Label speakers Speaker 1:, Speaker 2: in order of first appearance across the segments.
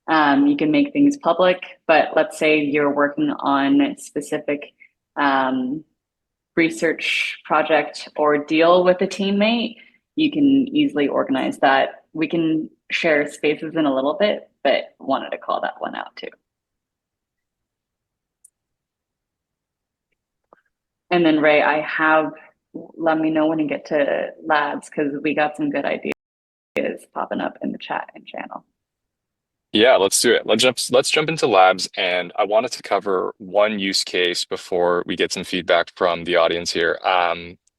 Speaker 1: You can make things public, but let's say you're working on a specific research project or deal with a teammate, you can easily organize that. We can share spaces in a little bit, but wanted to call that one out too. And then Ray, let me know when you get to labs because we got some good ideas popping up in the chat and channel.
Speaker 2: Yeah, let's do it. Let's jump into labs, and I wanted to cover one use case before we get some feedback from the audience here.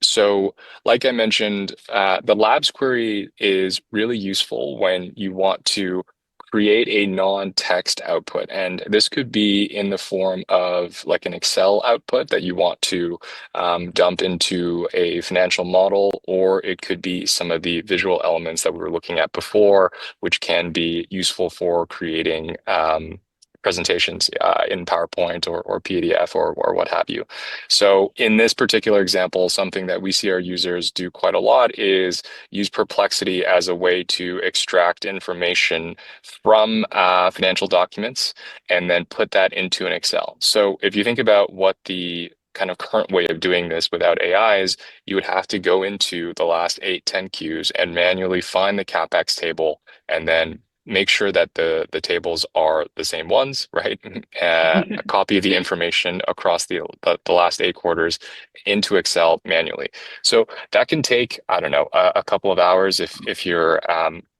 Speaker 2: So, like I mentioned, the labs query is really useful when you want to create a non-text output, and this could be in the form of like an Excel output that you want to dump into a financial model, or it could be some of the visual elements that we were looking at before, which can be useful for creating presentations in PowerPoint or PDF or what have you. So in this particular example, something that we see our users do quite a lot is use Perplexity as a way to extract information from financial documents and then put that into an Excel. So if you think about what the kind of current way of doing this without AI is, you would have to go into the last 8, 10 queues and manually find the CapEx table and then make sure that the tables are the same ones, right? Copy the information across the last 8 quarters into Excel manually. So that can take, I don't know, a couple of hours if you're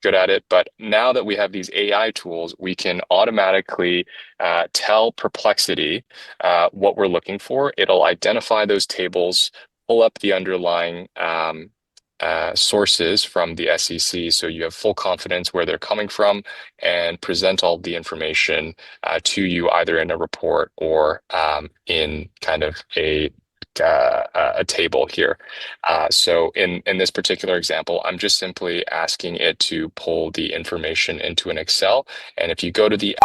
Speaker 2: good at it. But now that we have these AI tools, we can automatically tell Perplexity what we're looking for. It'll identify those tables, pull up the underlying sources from the SEC, so you have full confidence where they're coming from, and present all the information to you either in a report or in kind of a table here. So in this particular example, I'm just simply asking it to pull the information into an Excel, and if you go to the